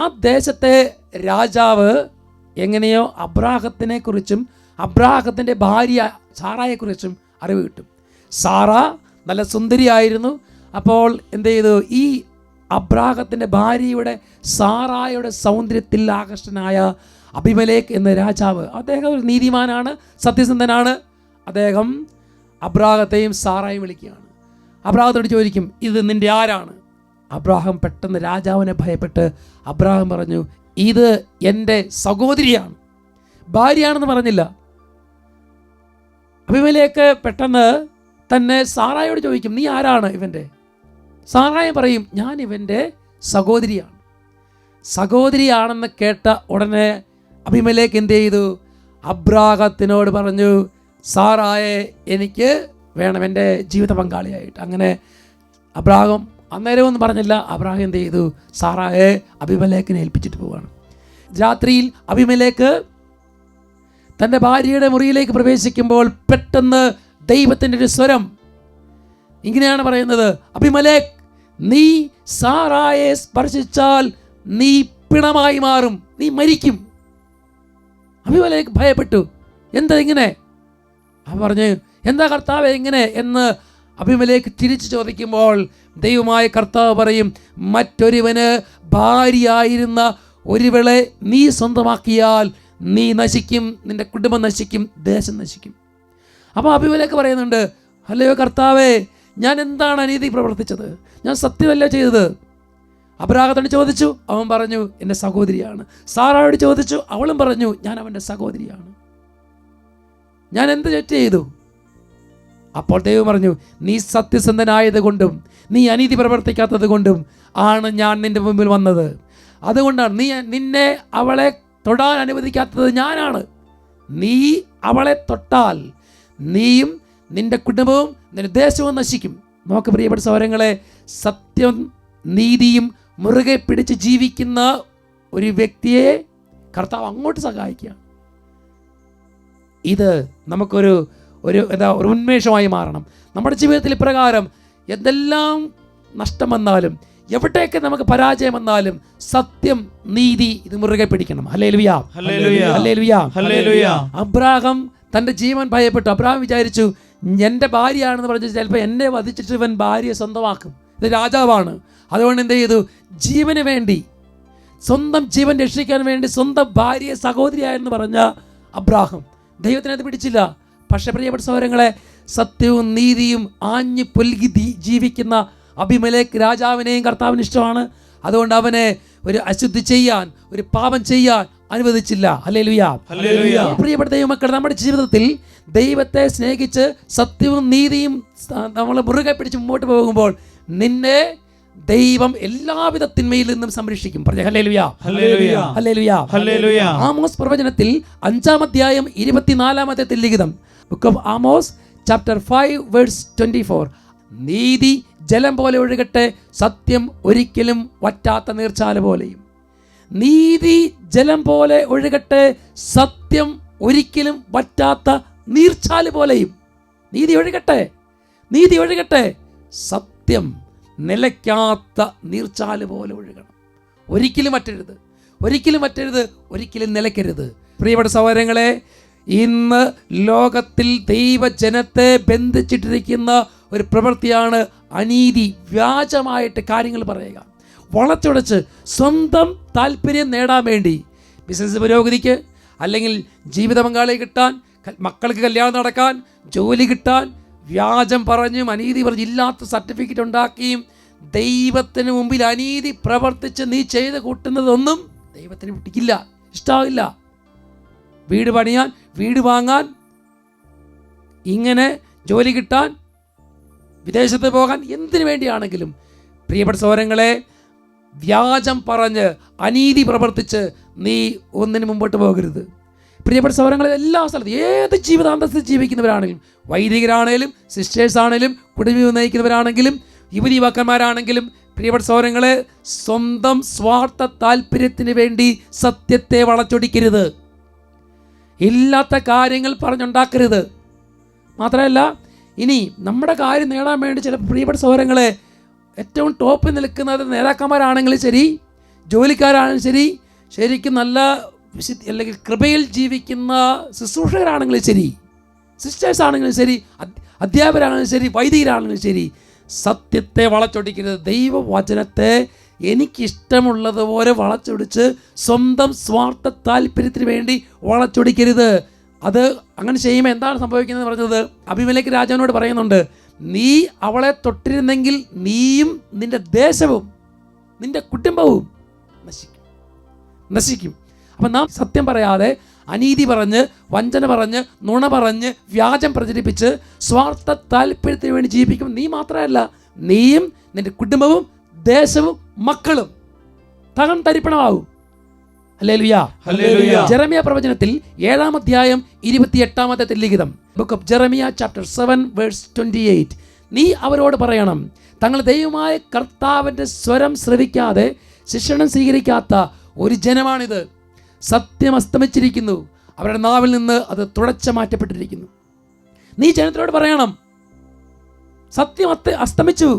ആ ദേശത്തെ രാജാവ് എങ്ങനെയോ അബ്രാഹത്തിനെ കുറിച്ചും അബ്രാഹത്തിൻ്റെ ഭാര്യ സാറായെക്കുറിച്ചും അറിവ് കിട്ടും. സാറ നല്ല സുന്ദരിയായിരുന്നു. അപ്പോൾ എന്ത് ചെയ്തു, ഈ അബ്രാഹത്തിൻ്റെ ഭാര്യയുടെ സാറായുടെ സൗന്ദര്യത്തിൽ ആകർഷനായ അബിമലേക്ക് എന്ന രാജാവ്, അദ്ദേഹം ഒരു നീതിമാനാണ്, സത്യസന്ധനാണ്. അദ്ദേഹം അബ്രാഹത്തെയും സാറായും വിളിക്കുകയാണ്. അബ്രാഹത്തോട് ചോദിക്കും, ഇത് നിൻ്റെ ആരാണ്? അബ്രാഹം പെട്ടെന്ന് രാജാവിനെ ഭയപ്പെട്ട് അബ്രാഹം പറഞ്ഞു, ഇത് എൻ്റെ സഹോദരിയാണ്, ഭാര്യയാണെന്ന് പറഞ്ഞില്ല. അബീമേലെക്ക് പെട്ടെന്ന് തന്നെ സാറായോട് ചോദിക്കും, നീ ആരാണ് ഇവൻ്റെ? സാറായ പറയും, ഞാൻ ഇവൻ്റെ സഹോദരിയാണ്. സഹോദരിയാണെന്ന് കേട്ട ഉടനെ അബീമേലെക്ക് എന്ത് ചെയ്തു? അബ്രാഹത്തിനോട് പറഞ്ഞു, സാറായെ എനിക്ക് വേണം എൻ്റെ ജീവിത പങ്കാളിയായിട്ട്. അങ്ങനെ അബ്രാഹം അന്നേരമൊന്നും പറഞ്ഞില്ല. അബ്രാഹം എന്ത് ചെയ്തു? സാറായെ അബീമേലെക്കിനെ ഏൽപ്പിച്ചിട്ട് പോവാണ്. രാത്രിയിൽ അബീമേലെക്ക് തൻ്റെ ഭാര്യയുടെ മുറിയിലേക്ക് പ്രവേശിക്കുമ്പോൾ പെട്ടെന്ന് ദൈവത്തിൻ്റെ ഒരു സ്വരം ഇങ്ങനെയാണ് പറയുന്നത്, അബീമേലെക്ക്, നീ സാറായെ സ്പർശിച്ചാൽ നീ പിണമായി മാറും, നീ മരിക്കും. അബീമേലെക്ക് ഭയപ്പെട്ടു. എന്താ ഇങ്ങനെ? അവൻ പറഞ്ഞു, എന്താ കർത്താവേ ഇങ്ങനെ എന്ന് അബീമേലെക്ക് തിരിച്ചു ചോദിക്കുമ്പോൾ ദൈവമായ കർത്താവ് പറയും, മറ്റൊരുവന് ഭാര്യയായിരുന്ന ഒരുവളെ നീ സ്വന്തമാക്കിയാൽ നീ നശിക്കും, നിന്റെ കുടുംബം നശിക്കും, ദേശം നശിക്കും. അപ്പോൾ അബീമേലെക്ക് പറയുന്നുണ്ട്, അല്ലയോ കർത്താവേ, ഞാൻ എന്താണ് അനീതി പ്രവർത്തിച്ചത്? ഞാൻ സത്യമല്ല ചെയ്തത്. അബ്രാഹത്തോട് ചോദിച്ചു, അവൻ പറഞ്ഞു എൻ്റെ സഹോദരിയാണ്. സാറായോട് ചോദിച്ചു, അവളും പറഞ്ഞു ഞാൻ അവൻ്റെ സഹോദരിയാണ്. ഞാൻ എന്ത് തെറ്റ് ചെയ്തു? അപ്പോൾ ദൈവം പറഞ്ഞു, നീ സത്യസന്ധനായത് കൊണ്ടും നീ അനീതി പ്രവർത്തിക്കാത്തത് കൊണ്ടും ആണ് ഞാൻ നിന്റെ മുമ്പിൽ വന്നത്. അതുകൊണ്ടാണ് നിന്നെ അവളെ തൊടാൻ അനുവദിക്കാത്തത് ഞാനാണ്. നീ അവളെ തൊട്ടാൽ നീയും നിന്റെ കുടുംബവും നിന്റെ ദേശവും നശിക്കും. നോക്ക് പ്രിയപ്പെട്ട സഹോദരങ്ങളെ, സത്യം നീതിയും മുറുകെ പിടിച്ച് ജീവിക്കുന്ന ഒരു വ്യക്തിയെ കർത്താവ് അങ്ങോട്ട് സഹായിക്കുക. ഇത് നമുക്കൊരു ഒരു ഉന്മേഷമായി മാറണം. നമ്മുടെ ജീവിതത്തിൽ ഇപ്രകാരം എന്തെല്ലാം നഷ്ടം വന്നാലും എവിടെയൊക്കെ നമുക്ക് പരാജയം വന്നാലും സത്യം നീതി ഇത് മുറുകെ പിടിക്കണം. ഹല്ലേലൂയ, ഹല്ലേലൂയ, ഹല്ലേലൂയ, ഹല്ലേലൂയ. അബ്രാഹാം തൻ്റെ ജീവൻ ഭയപ്പെട്ടു. അബ്രാഹാം വിചാരിച്ചു, എൻ്റെ ഭാര്യയാണെന്ന് പറഞ്ഞ് ചിലപ്പോൾ എന്നെ വധിച്ചിട്ട് ഇവൻ ഭാര്യയെ സ്വന്തമാക്കും, ഇത് രാജാവാണ്. അതുകൊണ്ട് എന്ത് ചെയ്തു? ജീവന് വേണ്ടി, സ്വന്തം ജീവൻ രക്ഷിക്കാൻ വേണ്ടി സ്വന്തം ഭാര്യയെ സഹോദരിയായെന്ന് പറഞ്ഞ അബ്രാഹാം ദൈവത്തിനത് പിടിച്ചില്ല. പക്ഷേ പ്രിയപ്പെട്ട സഹോദരങ്ങളെ, സത്യവും നീതിയും ആഞ്ഞു പൊൽകി ജീവിക്കുന്ന അബീമേലെക്ക് രാജാവിനെയും കർത്താവിന് ഇഷ്ടമാണ്. അതുകൊണ്ട് അവനെ ഒരു അശുദ്ധി ചെയ്യാൻ, ഒരു പാപം ചെയ്യാൻ അനുവദിച്ചില്ല. ഹല്ലേലൂയ, ഹല്ലേലൂയ. പ്രിയപ്പെട്ട ദൈവമക്കൾ, നമ്മുടെ ജീവിതത്തിൽ ദൈവത്തെ സ്നേഹിച്ച് സത്യവും നീതിയും നമ്മൾ മുറുകെ പിടിച്ച് മുമ്പോട്ട് പോകുമ്പോൾ നിന്നെ ദൈവം എല്ലാവിധ തിന്മയിൽ നിന്നും സംരക്ഷിക്കും. പറഞ്ഞ ഹല്ലേലൂയ, ഹല്ലേലൂയ, ഹല്ലേലൂയ, ഹല്ലേലൂയ. ആമോസ് പ്രവചനത്തിൽ 5-ാം അധ്യായം 24-ാമത്തെ ലിഖിതം, book of Amos chapter 5 verse 24, നീതി ജലം പോലെ ഒഴുകട്ടെ, സത്യം ഒരിക്കലും വറ്റാത്ത നീർച്ചാല് പോലെയും. നീതി ജലം പോലെ ഒഴുകട്ടെ, സത്യം ഒരിക്കലും വറ്റാത്ത നീർച്ചാല് പോലെയും. നീതി ഒഴുകട്ടെ, നീതി ഒഴുകട്ടെ, സത്യം നിലയ്ക്കാത്ത നീർച്ചാല് പോലെ ഒഴുകണം. ഒരിക്കലും വറ്റരുത്, ഒരിക്കലും വറ്റരുത്, ഒരിക്കലും നിലയ്ക്കരുത്. പ്രിയപ്പെട്ട സഹോദരങ്ങളെ, ഇന്ന് ലോകത്തിൽ ദൈവജനത്തെ ബന്ധിച്ചിട്ടിരിക്കുന്ന ഒരു പ്രവൃത്തിയാണ് അനീതി. വ്യാജമായിട്ട് കാര്യങ്ങൾ പറയുക, വളച്ചൊടച്ച് സ്വന്തം താല്പര്യം നേടാൻ വേണ്ടി, ബിസിനസ് പുരോഗതിക്ക്, അല്ലെങ്കിൽ ജീവിത പങ്കാളിയെ കിട്ടാൻ, മക്കൾക്ക് കല്യാണം നടക്കാൻ, ജോലി കിട്ടാൻ, വ്യാജം പറഞ്ഞും അനീതി പറഞ്ഞ് ഇല്ലാത്ത സർട്ടിഫിക്കറ്റ് ഉണ്ടാക്കിയും ദൈവത്തിന് മുമ്പിൽ അനീതി പ്രവർത്തിച്ച് നീ ചെയ്ത് കൂട്ടുന്നതൊന്നും ദൈവത്തിന് പിടിക്കില്ല, ഇഷ്ടമാകില്ല. വീട് പണിയാൻ, വീട് വാങ്ങാൻ, ഇങ്ങനെ ജോലി കിട്ടാൻ, വിദേശത്ത് പോകാൻ, എന്തിനു വേണ്ടിയാണെങ്കിലും പ്രിയപ്പെട്ട സഹോദരങ്ങളെ, വ്യാജം പറഞ്ഞ് അനീതി പ്രവർത്തിച്ച് നീ ഒന്നിന് മുമ്പോട്ട് പോകരുത്. പ്രിയപ്പെട്ട സഹോദരങ്ങളെ, എല്ലാ സ്ഥലത്തും ഏത് ജീവിതാന്തസ്ഥയിൽ ജീവിക്കുന്നവരാണെങ്കിലും, വൈദികരാണേലും സിസ്റ്റേഴ്സ് ആണേലും കുടുംബം നയിക്കുന്നവരാണെങ്കിലും യുവതി യുവാക്കന്മാരാണെങ്കിലും, പ്രിയപ്പെട്ട സഹോദരങ്ങളെ, സ്വന്തം സ്വാർത്ഥ താല്പര്യത്തിന് വേണ്ടി സത്യത്തെ വളച്ചൊടിക്കരുത്. ഇല്ലാത്ത കാര്യങ്ങൾ പറഞ്ഞുണ്ടാക്കരുത്. മാത്രമല്ല, ഇനി നമ്മുടെ കാര്യം നേടാൻ വേണ്ടി ചില പ്രിയപ്പെട്ട സഹോദരങ്ങളെ, ഏറ്റവും ടോപ്പിൽ നിൽക്കുന്നത് നേതാക്കന്മാരാണെങ്കിലും ശരി, ജോലിക്കാരാണെങ്കിലും ശരി, ശരിക്കും നല്ല അല്ലെങ്കിൽ കൃപയിൽ ജീവിക്കുന്ന ശുശ്രൂഷകരാണെങ്കിലും ശരി, സിസ്റ്റേഴ്സ് ആണെങ്കിലും ശരി, അധ്യാപകരാണെങ്കിലും ശരി, വൈദികരാണെങ്കിലും ശരി, സത്യത്തെ വളച്ചൊടിക്കരുത്. ദൈവവചനത്തെ എനിക്കിഷ്ടമുള്ളതുപോലെ വളച്ചൊടിച്ച് സ്വന്തം സ്വാർത്ഥ താല്പര്യത്തിന് വേണ്ടി വളച്ചൊടിക്കരുത്. അത് അങ്ങനെ ചെയ്യുമ്പോൾ എന്താണ് സംഭവിക്കുന്നത് പറഞ്ഞത്? അബീമേലെക്ക് രാജാവിനോട് പറയുന്നുണ്ട്, നീ അവളെ തൊട്ടിരുന്നെങ്കിൽ നീയും നിന്റെ ദേശവും നിന്റെ കുടുംബവും നശിക്കും. നശിക്കും. അപ്പം നാം സത്യം പറയാതെ അനീതി പറഞ്ഞ്, വഞ്ചന പറഞ്ഞ്, നുണ പറഞ്ഞ്, വ്യാജം പ്രചരിപ്പിച്ച് സ്വാർത്ഥ താല്പര്യത്തിന് വേണ്ടി ജീവിക്കും. നീ മാത്രമല്ല, നീയും നിന്റെ കുടുംബവും ദേശവും മക്കളും തരിപ്പണമാവും. ഹല്ലേലൂയ. ഹല്ലേലൂയ. ജെറമിയ പ്രവചനത്തിൽ 7-ാം അധ്യായം 28-ാമത്തെ ലിഖിതം, ബുക്ക് ഓഫ് ജെറമിയ ചാപ്റ്റർ 7:28, നീ അവരോട് പറയണം, തങ്ങൾ ദൈവമായ കർത്താവിൻ്റെ സ്വരം ശ്രവിക്കാതെ ശിക്ഷണം സ്വീകരിക്കാത്ത ഒരു ജനമാണിത്. സത്യം അസ്തമിച്ചിരിക്കുന്നു, അവരുടെ നാവിൽ നിന്ന് അത് തുടച്ചു മാറ്റപ്പെട്ടിരിക്കുന്നു. നീ ജനത്തിനോട് പറയണം, സത്യം അസ്തമിച്ചു,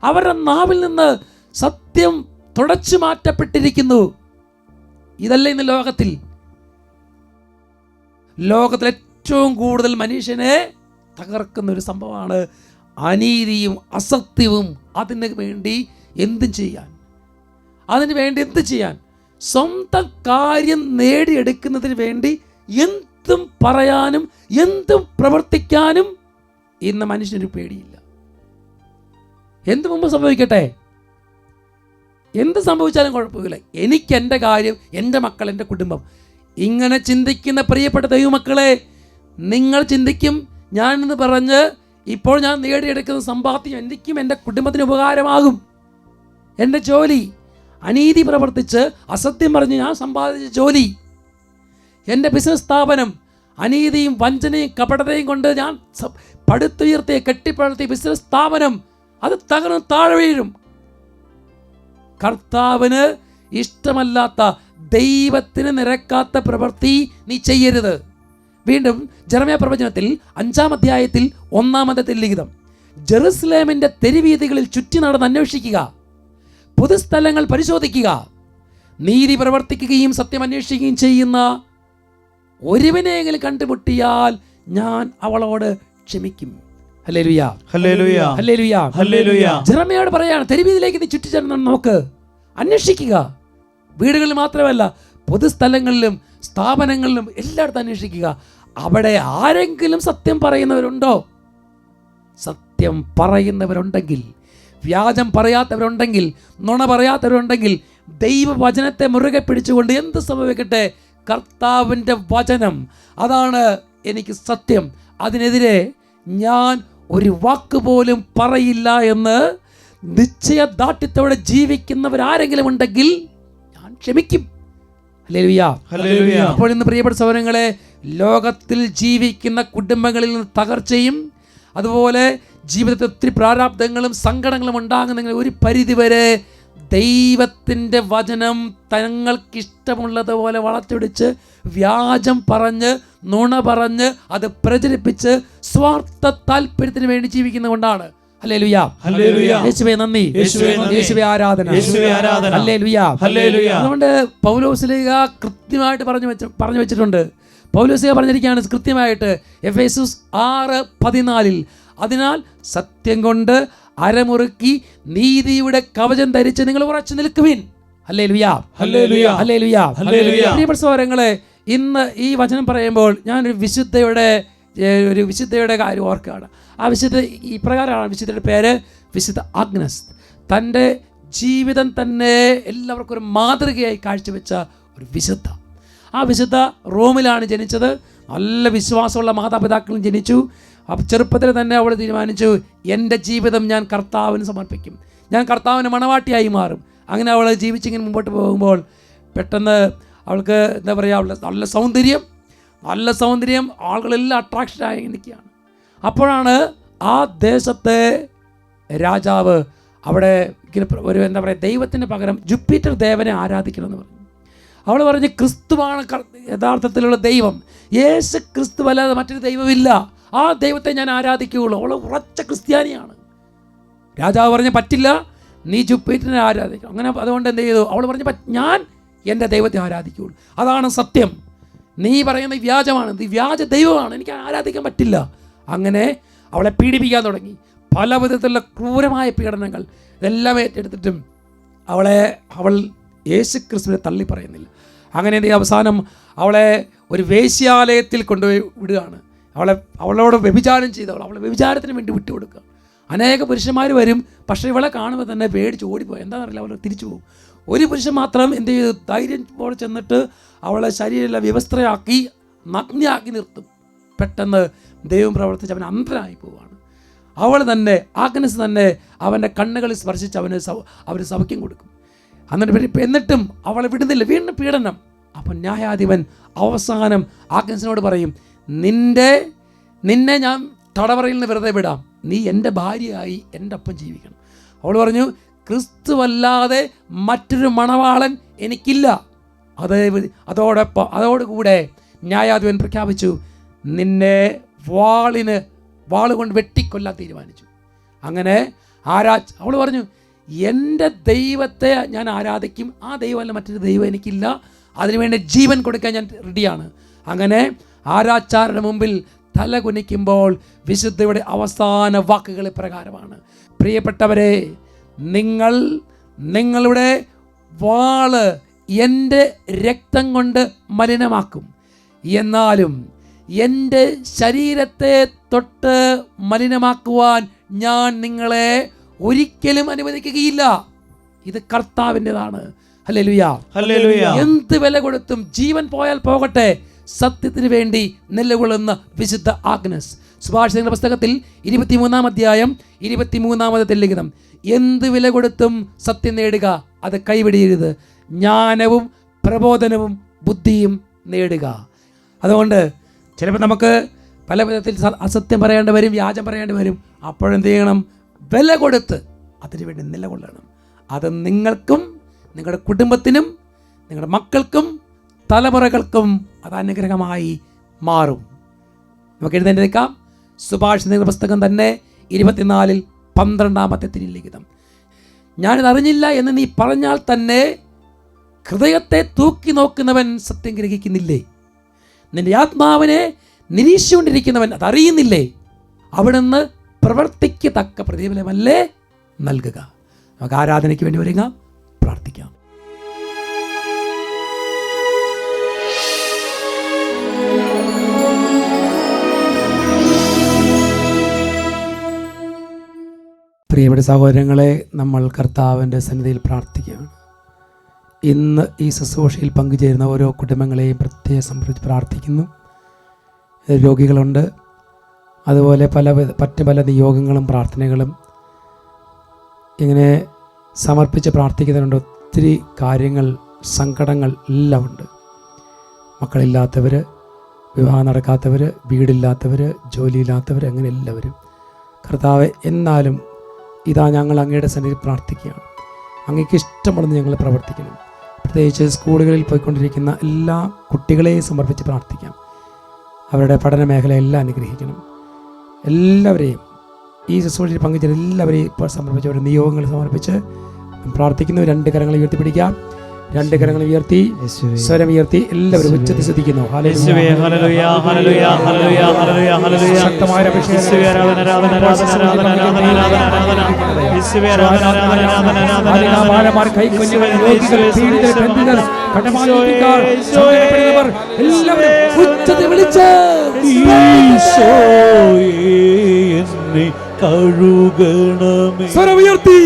അവരുടെ നാവിൽ നിന്ന് സത്യം തുടച്ചു മാറ്റപ്പെട്ടിരിക്കുന്നു. ഇതല്ല ഇന്ന് ലോകത്തിൽ ഏറ്റവും കൂടുതൽ മനുഷ്യനെ തകർക്കുന്ന ഒരു സംഭവമാണ് അനീതിയും അസത്യവും. അതിന് വേണ്ടി എന്ത് ചെയ്യാൻ, സ്വന്തം കാര്യം നേടിയെടുക്കുന്നതിന് വേണ്ടി എന്തും പറയാനും എന്തും പ്രവർത്തിക്കാനും ഇന്ന് മനുഷ്യനൊരു പേടിയില്ല. എന്ത് മുമ്പ് സംഭവിക്കട്ടെ, എന്ത് സംഭവിച്ചാലും കുഴപ്പമില്ല, എനിക്ക് എൻ്റെ കാര്യം, എൻ്റെ മക്കൾ, എൻ്റെ കുടുംബം. ഇങ്ങനെ ചിന്തിക്കുന്ന പ്രിയപ്പെട്ട ദൈവമക്കളെ, നിങ്ങൾ ചിന്തിക്കും, ഞാനെന്ന് പറഞ്ഞ് ഇപ്പോൾ ഞാൻ നേടിയെടുക്കുന്ന സമ്പാദ്യം എനിക്കും എൻ്റെ കുടുംബത്തിന് ഉപകാരമാകും. എൻ്റെ ജോലി, അനീതി പ്രവർത്തിച്ച് അസത്യം പറഞ്ഞ് ഞാൻ സമ്പാദിച്ച ജോലി, എൻ്റെ ബിസിനസ് സ്ഥാപനം, അനീതിയും വഞ്ചനയും കപടതയും കൊണ്ട് ഞാൻ പടുത്തുയർത്തിയ കെട്ടിപ്പടുത്തിയ ബിസിനസ് സ്ഥാപനം, അത് തകർന്ന് താഴെ വീഴും. കർത്താവിന് ഇഷ്ടമല്ലാത്ത, ദൈവത്തിന് നിരക്കാത്ത പ്രവൃത്തി നീ ചെയ്യരുത്. വീണ്ടും ജെറമ്യാ പ്രവചനത്തിൽ 5-ാം അധ്യായത്തിൽ 1-ാമത്തെ ലിഖിതം, ജെറുസലേമിൻ്റെ തെരുവീഥികളിൽ ചുറ്റി നടന്ന് അന്വേഷിക്കുക, പൊതുസ്ഥലങ്ങൾ പരിശോധിക്കുക, നീതി പ്രവർത്തിക്കുകയും സത്യം അന്വേഷിക്കുകയും ചെയ്യുന്ന ഒരുവനെങ്കിലും കണ്ടുമുട്ടിയാൽ ഞാൻ അവളോട് ക്ഷമിക്കും. ഹല്ലേലൂയ, ഹല്ലേലൂയ, ഹല്ലേലൂയ, ഹല്ലേലൂയ. ജെറമ്യയോട് പറയാണ്, തെരുവീഥിയിലേക്ക് നീ ചുറ്റിച്ചെന്ന് നോക്ക്, അന്വേഷിക്കുക. വീടുകളിൽ മാത്രമല്ല, പൊതുസ്ഥലങ്ങളിലും സ്ഥാപനങ്ങളിലും എല്ലായിടത്തും അന്വേഷിക്കുക. അവിടെ ആരെങ്കിലും സത്യം പറയുന്നവരുണ്ടോ? സത്യം പറയുന്നവരുണ്ടെങ്കിൽ, വ്യാജം പറയാത്തവരുണ്ടെങ്കിൽ, നുണ പറയാത്തവരുണ്ടെങ്കിൽ, ദൈവവചനത്തെ മുറുകെ പിടിച്ചുകൊണ്ട് എന്ത് സംഭവിക്കട്ടെ, കർത്താവിൻ്റെ വചനം അതാണ് എനിക്ക് സത്യം, അതിനെതിരെ ഞാൻ ഒരു വാക്ക് പോലും പറയില്ല എന്ന് നിശ്ചയദാർഢ്യത്തോടെ ജീവിക്കുന്നവരാരെങ്കിലും ഉണ്ടെങ്കിൽ ഞാൻ ക്ഷമിക്കും. ഹല്ലേലൂയ, ഹല്ലേലൂയ. അപ്പോൾ ഇന്ന് പ്രിയപ്പെട്ട സഹോദരങ്ങളെ, ലോകത്തിൽ ജീവിക്കുന്ന കുടുംബങ്ങളിൽ നിന്ന് തകർച്ചയും അതുപോലെ ജീവിതത്തിൽ ഒത്തിരി പ്രാരാബ്ദങ്ങളും സങ്കടങ്ങളും ഉണ്ടാകുന്നെങ്കിൽ ഒരു പരിധിവരെ ദൈവത്തിൻ്റെ വചനം തങ്ങൾക്കിഷ്ടമുള്ളതുപോലെ വളച്ചൊടിച്ച് വ്യാജം പറഞ്ഞ് നുണ പറഞ്ഞ് അത് പ്രചരിപ്പിച്ച് സ്വാർത്ഥ താല്പര്യത്തിന് വേണ്ടി ജീവിക്കുന്നതുകൊണ്ടാണ്. Hallelujah, hallelujah. യേശുവേ നന്ദി, യേശുവേ നന്ദി, യേശുവേ ആരാധന, യേശുവേ ആരാധന. Hallelujah, hallelujah. അതുകൊണ്ട് പൗലോസ്ലീഹ കൃത്യമായിട്ട് പറഞ്ഞു വെച്ചിട്ടുണ്ട്. പൗലോസ്ലീഹ പറഞ്ഞിരിക്കുകയാണ് കൃത്യമായിട്ട് എഫേസ്യസ് 6:14, അതിനാൽ സത്യം കൊണ്ട് അരമുറുക്കി നീതിയുടെ കവചം ധരിച്ച് നിങ്ങൾ ഉറച്ചു നിൽക്കുവിൻ. ഹല്ലേലൂയ, ഹല്ലേലൂയ, ഹല്ലേലൂയ, ഹല്ലേലൂയ. പ്രിയപ്പെട്ട സഹോദരങ്ങളെ, ഇന്ന് ഈ വചനം പറയുമ്പോൾ ഞാനൊരു വിശുദ്ധയുടെ കാര്യം ഓർക്കുകയാണ്. ആ വിശുദ്ധ ഇപ്രകാരമാണ്, വിശുദ്ധയുടെ പേര് വിശുദ്ധ ആഗ്നസ്. തൻ്റെ ജീവിതം തന്നെ എല്ലാവർക്കും ഒരു മാതൃകയായി കാഴ്ചവെച്ച ഒരു വിശുദ്ധ. ആ വിശുദ്ധ റോമിലാണ് ജനിച്ചത്. നല്ല വിശ്വാസമുള്ള മാതാപിതാക്കളും ജനിച്ചു. അപ്പോൾ ചെറുപ്പത്തിൽ തന്നെ അവൾ തീരുമാനിച്ചു, എൻ്റെ ജീവിതം ഞാൻ കർത്താവിന് സമർപ്പിക്കും, ഞാൻ കർത്താവിന് മണവാട്ടിയായി മാറും. അങ്ങനെ അവൾ ജീവിച്ചിങ്ങനെ മുമ്പോട്ട് പോകുമ്പോൾ പെട്ടെന്ന് അവൾക്ക് എന്താ പറയുക, അവളുടെ നല്ല സൗന്ദര്യം ആളുകളെല്ലാം അട്രാക്ഷനായി നിൽക്കുകയാണ്. അപ്പോഴാണ് ആ ദേശത്തെ രാജാവ് അവിടെ ഒരു എന്താ പറയുക, ദൈവത്തിന് പകരം ജുപ്പിറ്റർ ദേവനെ ആരാധിക്കണമെന്ന് പറഞ്ഞു. അവൾ പറഞ്ഞ്, ക്രിസ്തുവാണ് യഥാർത്ഥത്തിലുള്ള ദൈവം, യേശു ക്രിസ്തു അല്ലാതെ മറ്റൊരു ദൈവമില്ല, ആ ദൈവത്തെ ഞാൻ ആരാധിക്കുകയുള്ളൂ. അവൾ ഉറച്ച ക്രിസ്ത്യാനിയാണ്. രാജാവ് പറഞ്ഞ്, പറ്റില്ല, നീ ജുപ്പിറ്ററിനെ ആരാധിക്കണം. അങ്ങനെ അതുകൊണ്ട് എന്ത് ചെയ്തു, അവൾ പറഞ്ഞ്, ഞാൻ എൻ്റെ ദൈവത്തെ ആരാധിക്കുകയുള്ളൂ, അതാണ് സത്യം, നീ പറയുന്ന വ്യാജമാണ്, നീ വ്യാജ ദൈവമാണ്, എനിക്ക് ആരാധിക്കാൻ പറ്റില്ല. അങ്ങനെ അവളെ പീഡിപ്പിക്കാൻ തുടങ്ങി. പല വിധത്തിലുള്ള ക്രൂരമായ പീഡനങ്ങൾ ഇതെല്ലാം ഏറ്റെടുത്തിട്ടും അവൾ യേശു ക്രിസ്തുവിനെ തള്ളി പറയുന്നില്ല. അങ്ങനെ എന്ത് അവസാനം അവളെ ഒരു വേശ്യാലയത്തിൽ കൊണ്ടുപോയി വിടുകയാണ്. അവളോട് വ്യഭിചാരം ചെയ്തവൾ അവളെ വ്യഭിചാരത്തിന് വേണ്ടി വിട്ടുകൊടുക്കുക. അനേക പുരുഷന്മാർ വരും, പക്ഷേ ഇവളെ കാണുമ്പോൾ തന്നെ പേടിച്ച് ഓടിപ്പോയി. എന്താണെന്നറിയില്ല, അവൾ തിരിച്ചു പോകും. ഒരു പുരുഷൻ മാത്രം എന്ത് ചെയ്തു? ധൈര്യത്തോടെ ചെന്നിട്ട് അവളെ ശരീരമെല്ലാം വ്യവസ്ഥയാക്കി നഗ്നയാക്കി നിർത്തും. പെട്ടെന്ന് ദൈവം പ്രവർത്തിച്ച് അവൻ അന്ധനായി പോവുകയാണ്. അവൾ തന്നെ, ആഗ്നസ് തന്നെ അവൻ്റെ കണ്ണുകളിൽ സ്പർശിച്ച് അവന് സൗഖ്യം കൊടുക്കും. എന്നിട്ടും അവളെ വിടുന്നില്ല, വീണ്ടും പീഡനം. അപ്പം ന്യായാധിപൻ അവസാനം ആഗ്നസിനോട് പറയും, നിന്നെ ഞാൻ തടവറയിൽ നിന്ന് വെറുതെ വിടാം, നീ എൻ്റെ ഭാര്യയായി എൻ്റെ ഒപ്പം ജീവിക്കണം. അവൾ പറഞ്ഞു, ക്രിസ്തുവല്ലാതെ മറ്റൊരു മണവാളൻ എനിക്കില്ല. അതോടുകൂടെ ന്യായാധിപൻ പ്രഖ്യാപിച്ചു, നിന്നെ വാളുകൊണ്ട് വെട്ടിക്കൊല്ലാൻ തീരുമാനിച്ചു. അങ്ങനെ അവൾ പറഞ്ഞു, എൻ്റെ ദൈവത്തെ ഞാൻ ആരാധിക്കും, ആ ദൈവമല്ല മറ്റൊരു ദൈവം എനിക്കില്ല, അതിനുവേണ്ടി ജീവൻ കൊടുക്കാൻ ഞാൻ റെഡിയാണ്. അങ്ങനെ ആരാച്ചാരുടെ മുമ്പിൽ തല കുനിക്കുമ്പോൾ വിശുദ്ധയുടെ അവസാന വാക്കുകൾ പ്രകാരമാണ്, പ്രിയപ്പെട്ടവരെ, നിങ്ങളുടെ വാള് എൻ്റെ രക്തം കൊണ്ട് മലിനമാക്കും, എന്നാലും എൻ്റെ ശരീരത്തെ തൊട്ട് മലിനമാക്കുവാൻ ഞാൻ നിങ്ങളെ ഒരിക്കലും അനുവദിക്കുകയില്ല. ഇത് കർത്താവിൻ്റെതാണ്. Hallelujah, hallelujah. എന്ത് വില കൊടുത്തും ജീവൻ പോയാൽ പോകട്ടെ സത്യത്തിന് വേണ്ടി നിലകൊള്ളുന്ന വിശുദ്ധ ആഗ്നസ്. സുഭാഷിതങ്ങളുടെ പുസ്തകത്തിൽ 23-ാം അധ്യായം 23-ാമത്തെ ലിഖിതം, എന്ത് വില കൊടുത്തും സത്യം നേടുക, അത് കൈവിടരുത്, ജ്ഞാനവും പ്രബോധനവും ബുദ്ധിയും നേടുക. അതുകൊണ്ട് ചിലപ്പോൾ നമുക്ക് പല വിധത്തിൽ അസത്യം പറയേണ്ടി വരും, വ്യാജം പറയേണ്ടി വരും. അപ്പോഴെന്ത് ചെയ്യണം? വില കൊടുത്ത് അതിനുവേണ്ടി നിലകൊള്ളണം. അത് നിങ്ങൾക്കും നിങ്ങളുടെ കുടുംബത്തിനും നിങ്ങളുടെ മക്കൾക്കും തലമുറകൾക്കും അത് അനുഗ്രഹമായി മാറും. നമുക്ക് എഴുന്നേൽക്കാം. സുഭാഷിതങ്ങളുടെ പുസ്തകം തന്നെ 24-12 തിരുലിഖിതം, ഞാനിത് അറിഞ്ഞില്ല എന്ന് നീ പറഞ്ഞാൽ തന്നെ ഹൃദയത്തെ തൂക്കി നോക്കുന്നവൻ സത്യം ഗ്രഹിക്കുന്നില്ലേ? നിന്റെ ആത്മാവിനെ നിരീക്ഷിച്ചുകൊണ്ടിരിക്കുന്നവൻ അതറിയുന്നില്ലേ? അവിടുന്ന് പ്രവർത്തിക്ക് തക്ക പ്രതിഫലമല്ലേ നൽകുക. നമുക്ക് ആരാധനയ്ക്ക് വേണ്ടി ഒരുങ്ങാം, പ്രാർത്ഥിക്കാം. പ്രിയപ്പെട്ട സഹോദരങ്ങളെ, നമ്മൾ കർത്താവിൻ്റെ സന്നിധിയിൽ പ്രാർത്ഥിക്കുകയാണ്. ഇന്ന് ഈ ശുശ്രൂഷയിൽ പങ്കുചേരുന്ന ഓരോ കുടുംബങ്ങളെയും പ്രത്യേകം സംബന്ധിച്ച് പ്രാർത്ഥിക്കുന്നു. രോഗികളുണ്ട്, അതുപോലെ മറ്റ് പല നിയോഗങ്ങളും പ്രാർത്ഥനകളും ഇങ്ങനെ സമർപ്പിച്ച് പ്രാർത്ഥിക്കുന്നുണ്ട്. ഒത്തിരി കാര്യങ്ങൾ, സങ്കടങ്ങൾ എല്ലാം ഉണ്ട്. മക്കളില്ലാത്തവർ, വിവാഹം നടക്കാത്തവർ, വീടില്ലാത്തവർ, ജോലിയില്ലാത്തവർ, അങ്ങനെ എല്ലാവരും. കർത്താവെ, എന്നാലും ഇതാ ഞങ്ങൾ അങ്ങയുടെ സന്നിധിയിൽ പ്രാർത്ഥിക്കുകയാണ്. അങ്ങേക്ക് ഇഷ്ടമുള്ളത് ഞങ്ങൾ പ്രവർത്തിക്കണം. പ്രത്യേകിച്ച് സ്കൂളുകളിൽ പോയിക്കൊണ്ടിരിക്കുന്ന എല്ലാ കുട്ടികളെയും സമർപ്പിച്ച് പ്രാർത്ഥിക്കാം. അവരുടെ പഠന മേഖലയെല്ലാം അനുഗ്രഹിക്കണം. എല്ലാവരെയും ഈ ശുശ്രൂഷയിൽ പങ്കുചേരുന്ന എല്ലാവരെയും ഇപ്പോൾ സമർപ്പിച്ച് അവരുടെ നിയോഗങ്ങൾ സമർപ്പിച്ച് പ്രാർത്ഥിക്കുന്നു. 2 കരങ്ങൾ ഉയർത്തിപ്പിടിക്കാം. 2 കരങ്ങൾ ഉയർത്തി, സ്വരം ഉയർത്തി എല്ലാവരും ഉച്ചത്തിൽ ശ്രദ്ധിക്കുന്നു. ശക്തമായ കഴുകണമേ, സ്വരമുയർത്തി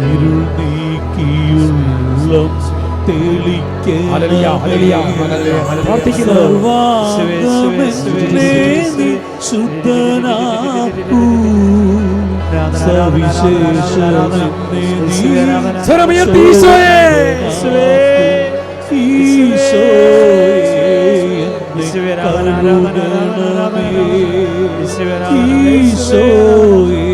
ഇരുൾ നീക്കിയുള്ള ഈശോയെ